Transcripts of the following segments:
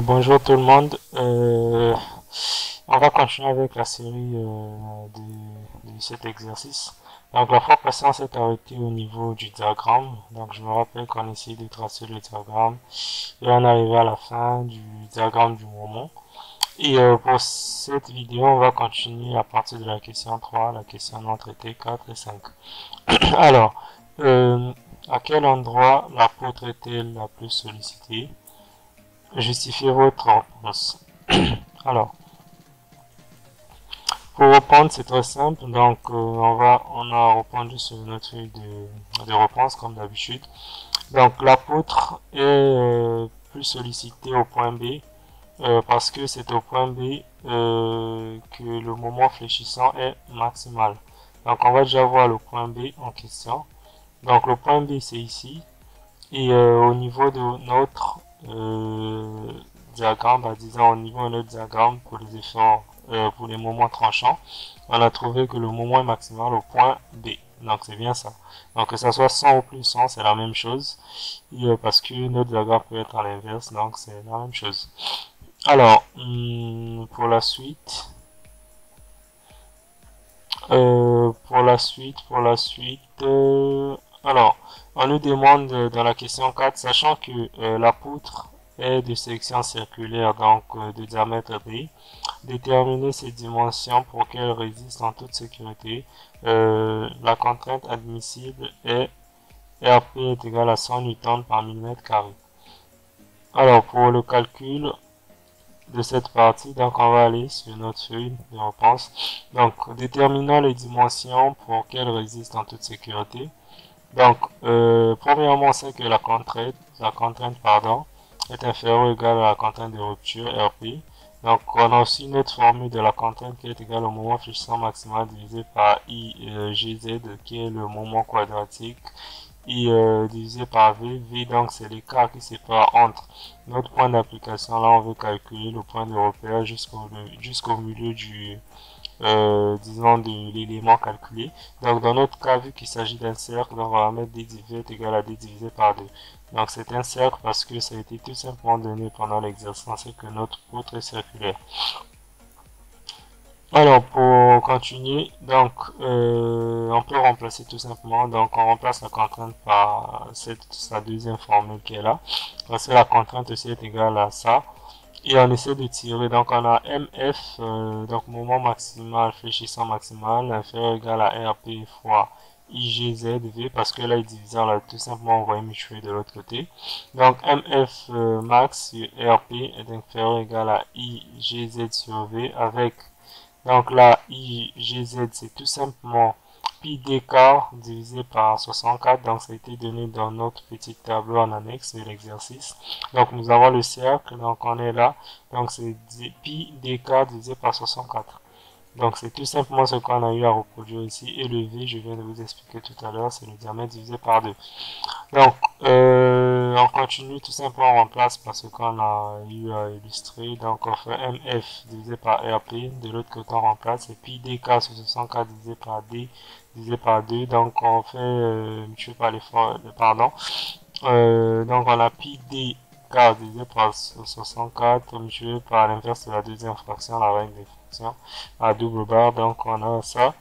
Bonjour tout le monde. On va continuer avec la série de cet exercice. Donc la fois passée, on s'est arrêté au niveau du diagramme. Donc je me rappelle qu'on essayait de tracer le diagramme et on est arrivé à la fin du diagramme du moment. Et pour cette vidéo, on va continuer à partir de la question 3, la question non traitée 4 et 5. Alors, euh, à quel endroit la poutre est-elle la plus sollicitée? Justifiez votre réponse. Alors, pour reprendre, c'est très simple. Donc, on a répondu sur notre feuille de réponse comme d'habitude. Donc, la poutre est plus sollicitée au point B parce que c'est au point B que le moment fléchissant est maximal. Donc, on va déjà voir le point B en question. Donc, le point B, c'est ici. Et au niveau de notre diagramme, disons au niveau de notre diagramme pour les efforts, pour les moments tranchants, on a trouvé que le moment est maximal au point B. Donc c'est bien ça. Donc que ça soit 100 ou plus 100, c'est la même chose. Et, parce que notre diagramme peut être à l'inverse, donc c'est la même chose. Alors, pour la suite, alors, on nous demande dans la question 4, sachant que la poutre est de section circulaire, donc de diamètre D, déterminer ses dimensions pour qu'elle résiste en toute sécurité. La contrainte admissible est RP est égal à 100 newtons par millimètre carré. Alors, pour le calcul de cette partie, donc on va aller sur notre feuille de réponse. Donc, déterminons les dimensions pour qu'elles résistent en toute sécurité. Donc, premièrement, on sait que la contrainte, pardon, est inférieure ou égale à la contrainte de rupture, RP. Donc, on a aussi notre formule de la contrainte qui est égale au moment fléchissant maximal divisé par IGZ, qui est le moment quadratique, I divisé par V. V, donc, c'est l'écart qui sépare entre notre point d'application. Là, on veut calculer le point de repère jusqu'au milieu du, disons, de l'élément calculé. Donc, dans notre cas, vu qu'il s'agit d'un cercle, on va mettre d divisé est égal à d divisé par 2. Donc, c'est un cercle parce que ça a été tout simplement donné pendant l'exercice, c'est que notre poutre est circulaire. Alors, pour continuer, donc, on peut remplacer tout simplement, donc, on remplace la contrainte par sa deuxième formule qui est là, parce que la contrainte aussi est égale à ça. Et on essaie de tirer, donc on a MF, donc moment maximal, fléchissant maximal, inférieur ou égal à RP fois IGZV, parce que là, il divise, on l'a tout simplement envoyé mutuer de l'autre côté. Donc MF max sur RP est inférieur ou égal à IGZ sur V, avec, donc là, IGZ, c'est tout simplement pi d'écart divisé par 64, donc ça a été donné dans notre petit tableau en annexe de l'exercice. Donc nous avons le cercle, donc on est là, donc c'est pi d'écart divisé par 64. Donc c'est tout simplement ce qu'on a eu à reproduire ici, et le V, je viens de vous expliquer tout à l'heure, c'est le diamètre divisé par 2. Donc, on continue tout simplement, on remplace parce qu'on a eu à illustrer. Donc, on fait MF divisé par RP. De l'autre côté, on remplace. Et puis, DK sur 64 divisé par D divisé par 2. Donc, on fait multiplié par l'effort, pardon. Donc, on a pi DK divisé par 64 multiplié par l'inverse de la deuxième fraction, la règle des fractions, à double barre. Donc, on a ça.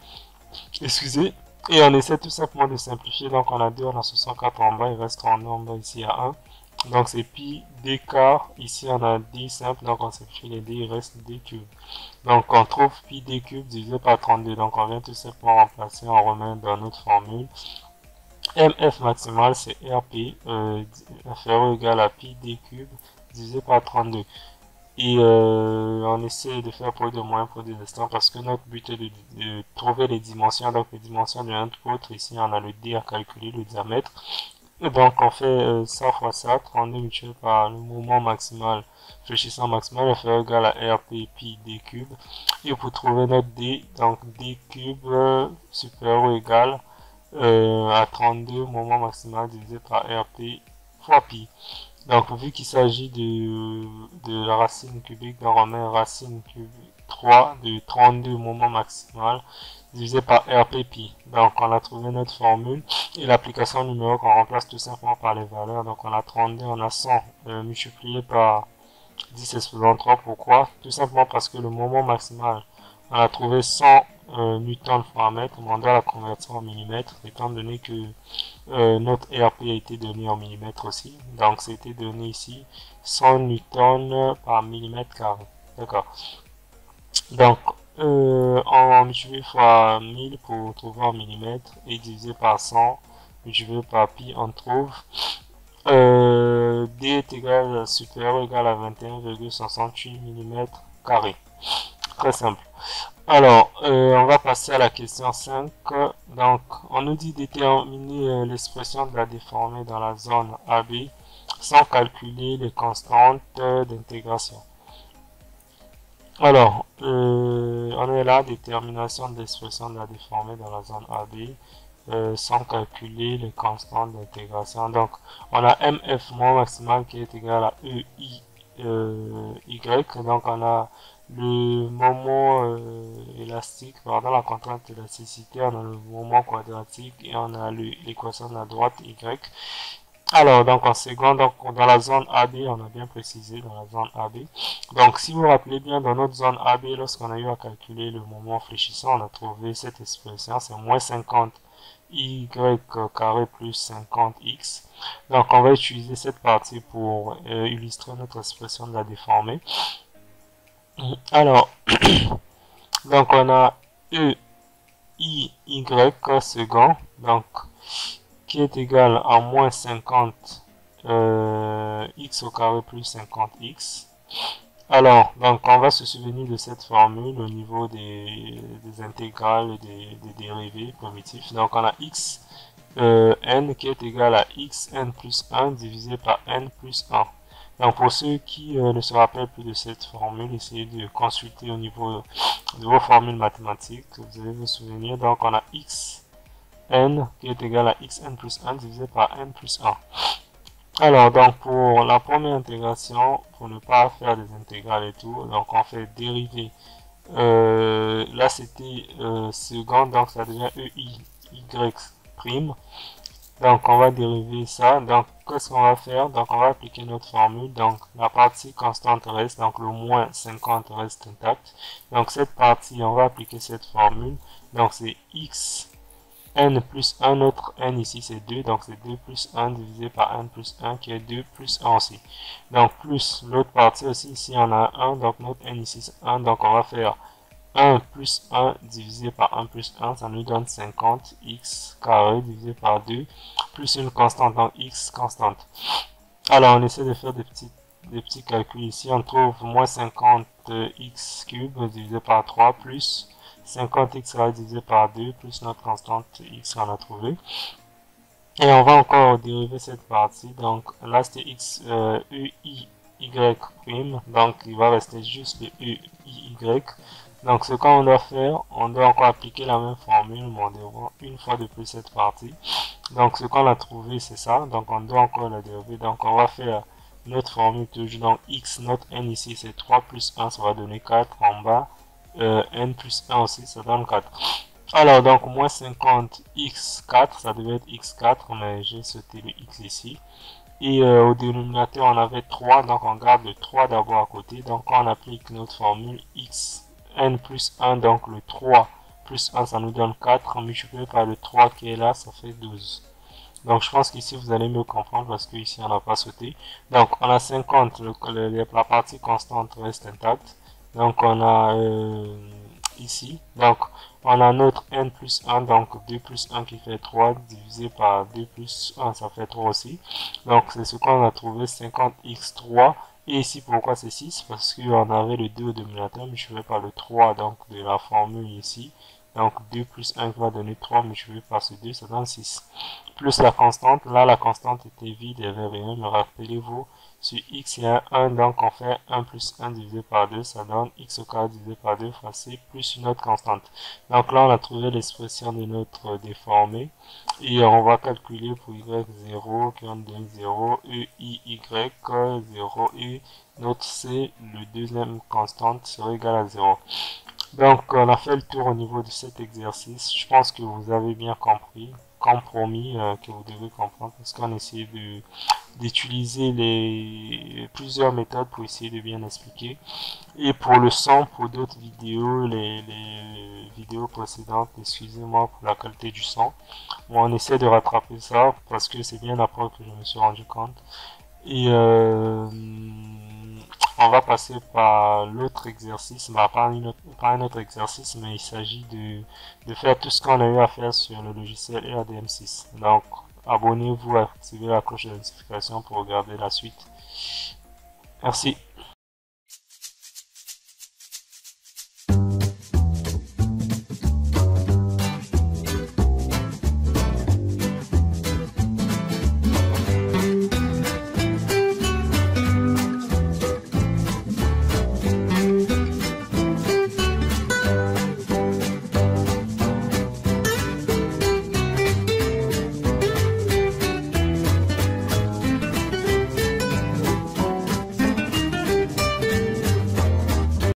Excusez. Et on essaie tout simplement de simplifier. Donc on a 2, on a 64 en bas, il reste 32 en bas, ici il y a 1. Donc c'est pi d quart, ici on a d simple, donc on simplifie les d, il reste d cube. Donc on trouve pi d cube divisé par 32, donc on vient tout simplement remplacer, on remet dans notre formule. MF maximal c'est RP, inférieur ou égal à pi d cube divisé par 32. Et on essaie de faire produit de moyens pour des instants parce que notre but est de trouver les dimensions. Donc les dimensions de notre poutre, ici on a le D à calculer, le diamètre. Et donc on fait ça fois ça, 32 multiplié par le moment maximal, fléchissant maximal, inférieur égal à RP pi D cube. Et pour trouver notre D, donc D cube supérieur ou égal à 32 moment maximal divisé par RP fois pi. Donc, vu qu'il s'agit de la racine cubique, donc on met racine cubique 3 de 32 moment maximal divisé par RPpi. Donc, on a trouvé notre formule et l'application numérique, on remplace tout simplement par les valeurs. Donc, on a 32, on a 100 multiplié par 10 exposant 3. Pourquoi? Tout simplement parce que le moment maximal, on a trouvé 100 newtons fois mètre, mais on doit la convertir en millimètres, étant donné que notre RP a été donné en millimètres aussi. Donc, c'était donné ici 100 newtons par millimètre carré. D'accord. Donc, on multiplie fois 1000 pour trouver en millimètres et divisé par 100, multiplié par pi, on trouve D est égal supérieur ou égal à 21,68 mm carré. Très simple. Alors, on va passer à la question 5. Donc, on nous dit déterminer l'expression de la déformée dans la zone AB sans calculer les constantes d'intégration. Alors, on est là, détermination de l'expression de la déformée dans la zone AB sans calculer les constantes d'intégration. Donc, on a MF moins maximal qui est égal à EI Y. Donc, on a le moment élastique, pardon, la contrainte d'élasticité, on a le moment quadratique et on a l'équation de la droite Y. Alors, donc en seconde, donc dans la zone AB, on a bien précisé dans la zone AB. Donc, si vous vous rappelez bien, dans notre zone AB, lorsqu'on a eu à calculer le moment fléchissant, on a trouvé cette expression, c'est moins 50 y carré plus 50x. Donc, on va utiliser cette partie pour illustrer notre expression de la déformée. Alors, donc on a e i y second, donc qui est égal à moins 50 x au carré plus 50x. Alors, donc on va se souvenir de cette formule au niveau des intégrales et des dérivés primitifs. Donc on a x n qui est égal à xn plus 1 divisé par n plus 1. Donc pour ceux qui ne se rappellent plus de cette formule, essayez de consulter au niveau de vos formules mathématiques. Vous allez vous souvenir. Donc on a x n qui est égal à xn plus 1 divisé par n plus 1. Alors donc pour la première intégration, pour ne pas faire des intégrales et tout, donc on fait dériver. Là c'était second, donc ça devient EI y prime. Donc, on va dériver ça. Donc, qu'est-ce qu'on va faire? Donc, on va appliquer notre formule. Donc, la partie constante reste. Donc, le moins 50 reste intact. Donc, cette partie, on va appliquer cette formule. Donc, c'est x n plus 1. Notre n ici, c'est 2. Donc, c'est 2 plus 1 divisé par n plus 1 qui est 2 plus 1 aussi. Donc, plus l'autre partie aussi. Ici, on a 1. Donc, notre n ici, c'est 1. Donc, on va faire 1 plus 1 divisé par 1 plus 1, ça nous donne 50 x carré divisé par 2 plus une constante, donc x constante. Alors on essaie de faire des petits calculs ici. On trouve moins 50 x cube divisé par 3 plus 50 x carré divisé par 2 plus notre constante x qu'on a trouvé. Et on va encore dériver cette partie. Donc là c'était x EI y prime, donc il va rester juste le EI y. Donc ce qu'on doit faire, on doit encore appliquer la même formule, mais on déroule une fois de plus cette partie. Donc ce qu'on a trouvé c'est ça, donc on doit encore la dériver. Donc on va faire notre formule toujours, donc x, notre n ici c'est 3 plus 1, ça va donner 4 en bas, n plus 1 aussi, ça donne 4. Alors donc moins 50 x4, ça devait être x4, mais j'ai sauté le x ici. Et au dénominateur on avait 3, donc on garde le 3 d'abord à côté. Donc quand on applique notre formule x n plus 1, donc le 3 plus 1 ça nous donne 4, multiplié par le 3 qui est là, ça fait 12. Donc je pense qu'ici vous allez mieux comprendre parce qu'ici on n'a pas sauté. Donc on a 50, la partie constante reste intacte. Donc on a ici, donc on a notre n plus 1, donc 2 plus 1 qui fait 3, divisé par 2 plus 1, ça fait 3 aussi. Donc c'est ce qu'on a trouvé, 50x3. Et ici, pourquoi c'est 6? Parce qu'on avait le 2 au dénominateur, multiplié par le 3 donc de la formule ici. Donc 2 plus 1 qui va donner 3 multiplié par ce 2, ça donne 6. Plus la constante, là la constante était vide, il n'y avait rien, mais rappelez-vous, sur x il y a 1, donc on fait 1 plus 1 divisé par 2, ça donne x au carré divisé par 2 fois c plus une autre constante. Donc là on a trouvé l'expression de notre déformé, et on va calculer pour y0 qui donne 0, e i y 0 et notre c, le deuxième constante, serait égal à 0. Donc on a fait le tour au niveau de cet exercice, je pense que vous avez bien compris. compromis que vous devez comprendre, parce qu'on essaie d'utiliser plusieurs méthodes pour essayer de bien expliquer. Et pour le son, pour d'autres vidéos, les vidéos précédentes, excusez-moi pour la qualité du son, bon, on essaie de rattraper ça parce que c'est bien après que je me suis rendu compte. Et on va passer par l'autre exercice, bah, pas un autre exercice, mais il s'agit de faire tout ce qu'on a eu à faire sur le logiciel RDM6. Donc, abonnez-vous, activez la cloche de notification pour regarder la suite. Merci.